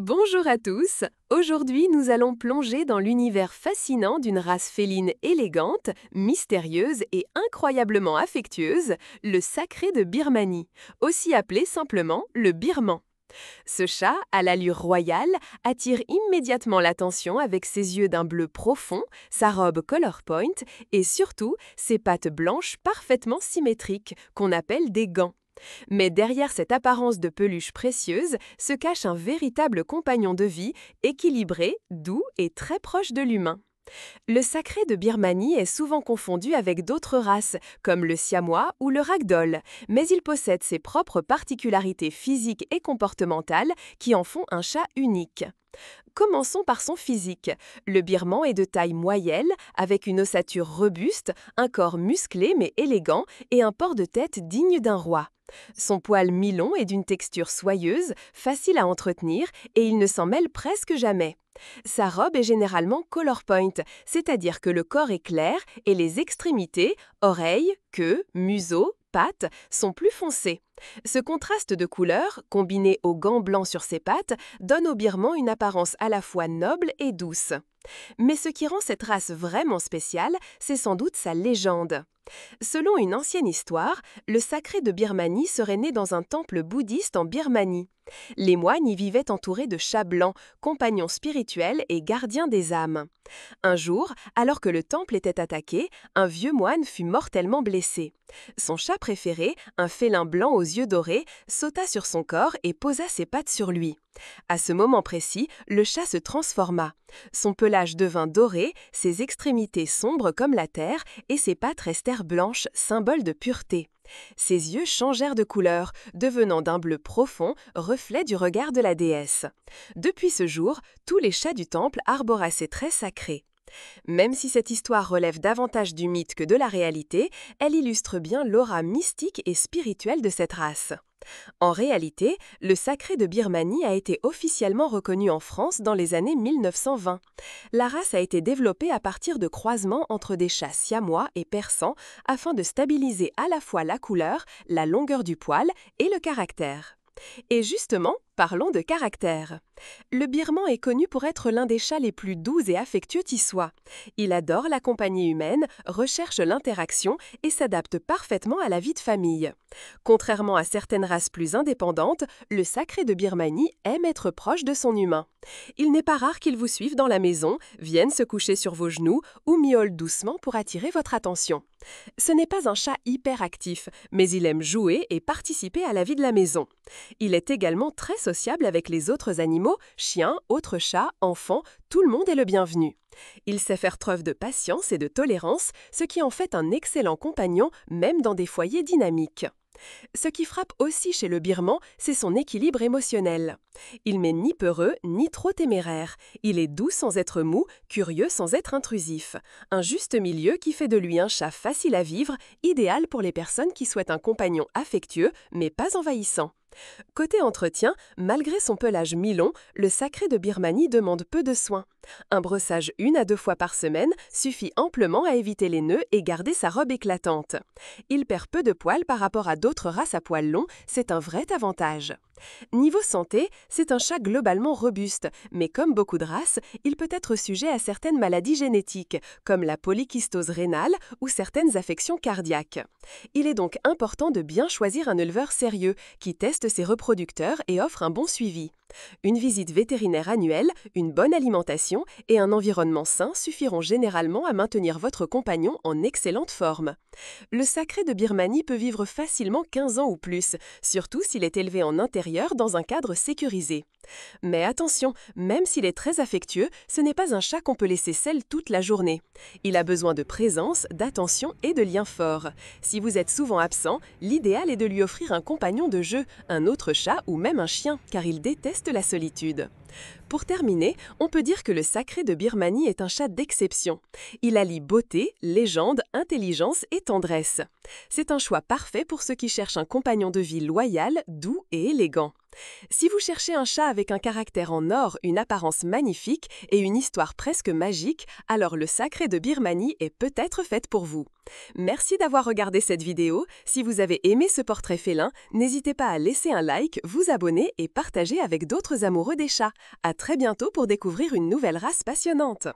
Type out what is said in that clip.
Bonjour à tous. Aujourd'hui, nous allons plonger dans l'univers fascinant d'une race féline élégante, mystérieuse et incroyablement affectueuse, le sacré de Birmanie, aussi appelé simplement le birman. Ce chat, à l'allure royale, attire immédiatement l'attention avec ses yeux d'un bleu profond, sa robe color point et surtout ses pattes blanches parfaitement symétriques, qu'on appelle des gants. Mais derrière cette apparence de peluche précieuse se cache un véritable compagnon de vie, équilibré, doux et très proche de l'humain. Le sacré de Birmanie est souvent confondu avec d'autres races, comme le siamois ou le ragdoll, mais il possède ses propres particularités physiques et comportementales qui en font un chat unique. Commençons par son physique. Le birman est de taille moyenne, avec une ossature robuste, un corps musclé mais élégant et un port de tête digne d'un roi. Son poil mi-long est d'une texture soyeuse, facile à entretenir et il ne s'en mêle presque jamais. Sa robe est généralement color point, c'est-à-dire que le corps est clair et les extrémités, oreilles, queue, museau, pattes, sont plus foncées. Ce contraste de couleurs, combiné aux gants blancs sur ses pattes, donne au birman une apparence à la fois noble et douce. Mais ce qui rend cette race vraiment spéciale, c'est sans doute sa légende. Selon une ancienne histoire, le sacré de Birmanie serait né dans un temple bouddhiste en Birmanie. Les moines y vivaient entourés de chats blancs, compagnons spirituels et gardiens des âmes. Un jour, alors que le temple était attaqué, un vieux moine fut mortellement blessé. Son chat préféré, un félin blanc aux yeux dorés, sauta sur son corps et posa ses pattes sur lui. À ce moment précis, le chat se transforma. Son pelage devint doré, ses extrémités sombres comme la terre et ses pattes restèrent blanches, symbole de pureté. Ses yeux changèrent de couleur, devenant d'un bleu profond, reflet du regard de la déesse. Depuis ce jour, tous les chats du temple arboraient ces traits sacrés. Même si cette histoire relève davantage du mythe que de la réalité, elle illustre bien l'aura mystique et spirituelle de cette race. En réalité, le sacré de Birmanie a été officiellement reconnu en France dans les années 1920. La race a été développée à partir de croisements entre des chats siamois et persans afin de stabiliser à la fois la couleur, la longueur du poil et le caractère. Et justement, parlons de caractère. Le birman est connu pour être l'un des chats les plus doux et affectueux qui soit. Il adore la compagnie humaine, recherche l'interaction et s'adapte parfaitement à la vie de famille. Contrairement à certaines races plus indépendantes, le sacré de Birmanie aime être proche de son humain. Il n'est pas rare qu'il vous suive dans la maison, vienne se coucher sur vos genoux ou miaule doucement pour attirer votre attention. Ce n'est pas un chat hyperactif, mais il aime jouer et participer à la vie de la maison. Il est également très sociable avec les autres animaux, chiens, autres chats, enfants, tout le monde est le bienvenu. Il sait faire preuve de patience et de tolérance, ce qui en fait un excellent compagnon même dans des foyers dynamiques. Ce qui frappe aussi chez le birman, c'est son équilibre émotionnel. Il n'est ni peureux ni trop téméraire. Il est doux sans être mou, curieux sans être intrusif. Un juste milieu qui fait de lui un chat facile à vivre, idéal pour les personnes qui souhaitent un compagnon affectueux mais pas envahissant. Côté entretien, malgré son pelage mi-long, le sacré de Birmanie demande peu de soins. Un brossage 1 à 2 fois par semaine suffit amplement à éviter les nœuds et garder sa robe éclatante. Il perd peu de poils par rapport à d'autres races à poils longs, c'est un vrai avantage. Niveau santé, c'est un chat globalement robuste, mais comme beaucoup de races, il peut être sujet à certaines maladies génétiques, comme la polykystose rénale ou certaines affections cardiaques. Il est donc important de bien choisir un éleveur sérieux, qui teste ses reproducteurs et offre un bon suivi. Une visite vétérinaire annuelle, une bonne alimentation et un environnement sain suffiront généralement à maintenir votre compagnon en excellente forme. Le sacré de Birmanie peut vivre facilement 15 ans ou plus, surtout s'il est élevé en intérieur dans un cadre sécurisé. Mais attention, même s'il est très affectueux, ce n'est pas un chat qu'on peut laisser seul toute la journée. Il a besoin de présence, d'attention et de liens forts. Si vous êtes souvent absent, l'idéal est de lui offrir un compagnon de jeu, un autre chat ou même un chien, car il déteste la solitude. Pour terminer, on peut dire que le sacré de Birmanie est un chat d'exception. Il allie beauté, légende, intelligence et tendresse. C'est un choix parfait pour ceux qui cherchent un compagnon de vie loyal, doux et élégant. Si vous cherchez un chat avec un caractère en or, une apparence magnifique et une histoire presque magique, alors le sacré de Birmanie est peut-être fait pour vous. Merci d'avoir regardé cette vidéo. Si vous avez aimé ce portrait félin, n'hésitez pas à laisser un like, vous abonner et partager avec d'autres amoureux des chats. À très bientôt pour découvrir une nouvelle race passionnante.